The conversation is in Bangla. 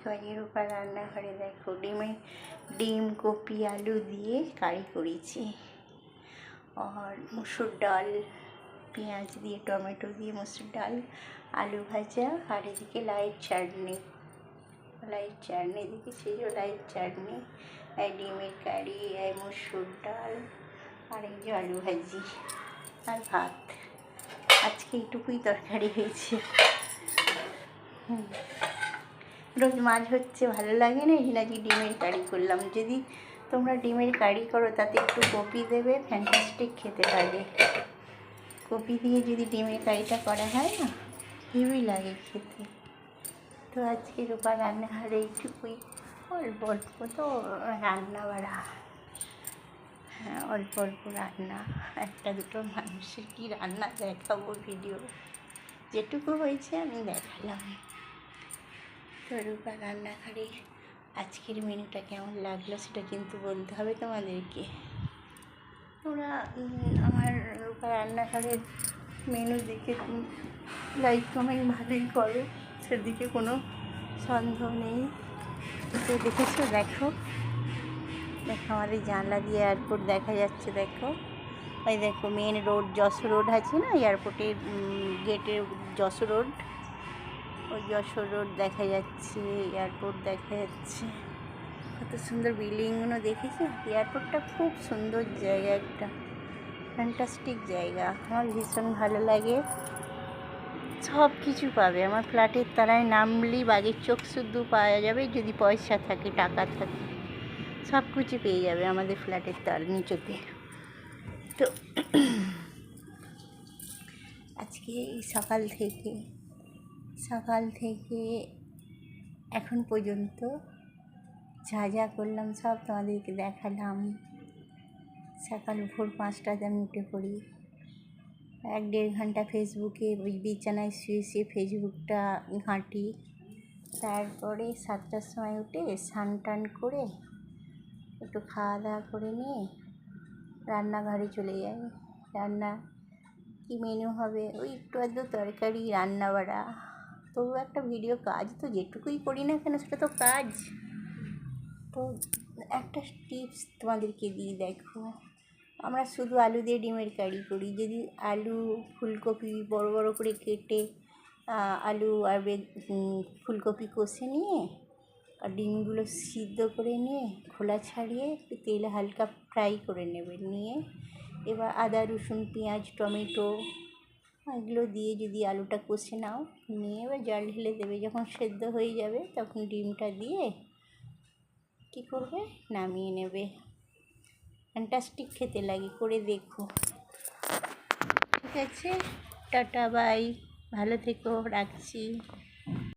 দেখো আজকে রূপার রান্নাঘরে দেখো ডিম কপি আলু দিয়ে কারি করেছি, আর মুসুর ডাল পেঁয়াজ দিয়ে টমেটো দিয়ে মুসুর ডাল, আলু ভাজা, আর এদিকে লাইট চাটনি দেখেছি যে লাইট চাটনি, ডিমের কারি, মুসুর ডাল, আর এই যে আলু ভাজি আর ভাত। আজকে এইটুকুই তরকারি হয়েছে। রোজ মাছ হচ্ছে ভালো লাগে না, এই নাকি ডিমের কারি করলাম। যদি তোমরা ডিমের কারি করো তাতে একটু কপি দেবে, ফ্যান্টাস্টিক খেতে লাগে। কপি দিয়ে যদি ডিমের কারিটা করা হয় না, হেভি লাগে খেতে। তো আজকে রূপা রান্নাঘরে এইটুকুই, অল্প অল্প তো রান্না বাড়া, হ্যাঁ অল্প অল্প রান্না, একটা দুটো মানুষের কি রান্না দেখাবো ভিডিও, যেটুকু হয়েছে আমি দেখালাম। তো রূপা রান্নাঘরে আজকের মেনুটা কেমন লাগলো সেটা কিন্তু বলতে হবে তোমাদেরকে। তোমরা আমার রূপা রান্নাঘরের মেনু দেখে লাইক কমেন্ট ভালোই করো, সেদিকে কোনো সন্দেহ নেই। তো দেখেছো, দেখো আমাদের জানলা দিয়ে এয়ারপোর্ট দেখা যাচ্ছে। দেখো ওই দেখো মেন রোড, যশোর রোড আছে না, এয়ারপোর্টের গেটের যশোর রোড, ওই যশোর রোড দেখা যাচ্ছে, এয়ারপোর্ট দেখা যাচ্ছে। কত সুন্দর বিল্ডিংগুলো দেখেছি। এয়ারপোর্টটা খুব সুন্দর জায়গা, একটা ফ্যান্টাস্টিক জায়গা, আমার ভীষণ ভালো লাগে। সব কিছু পাবে আমার ফ্ল্যাটের তলায় নামলেই বাঘের চোখ শুদ্ধ পাওয়া যাবে, যদি পয়সা থাকে, টাকা থাকে, সব কিছু পেয়ে যাবে আমাদের ফ্ল্যাটের তল নিচেতে। তো আজকে সকাল থেকে এখন পর্যন্ত যা করলাম সব তোমাদেরকে দেখালাম। সকাল ভোর 5টাতে আমি উঠে পড়ি, 1-1.5 ঘন্টা ফেসবুকে ওই বিছানায় শুয়ে ফেসবুকটা ঘাঁটি। তারপরে 7টার সময় উঠে স্নান টান করে একটু খাওয়া দাওয়া করে নিয়ে রান্নাঘরে চলে যাই। রান্না কী মেনু হবে, ওই একটু আধটু তরকারি, রান্না বাড়া, তবু একটা ভিডিও কাজ তো যেটুকুই করি না কেন সেটা তো কাজ। তো একটা টিপস তোমাদেরকে দিই, দেখো আমরা শুধু আলু দিয়ে ডিমের কারি করি। যদি আলু ফুলকপি বড় বড় করে কেটে আলু আর ফুলকপি কষে নিয়ে আর ডিমগুলো সিদ্ধ করে নিয়ে খোলা ছাড়িয়ে একটু তেলে হালকা ফ্রাই করে নেবে, নিয়ে এবার আদা রসুন পেঁয়াজ টমেটো এগুলো দিয়ে যদি আলুটা কষে নাও, নিয়ে এবার জল ঢেলে দেবে। যখন সেদ্ধ হয়ে যাবে তখন ডিমটা দিয়ে কী করবে, নামিয়ে নেবে। ফ্যান্টাস্টিক খেতে লাগে, করে দেখো। ঠিক আছে, টাটা বাই, ভালো থেকো, রাখছি।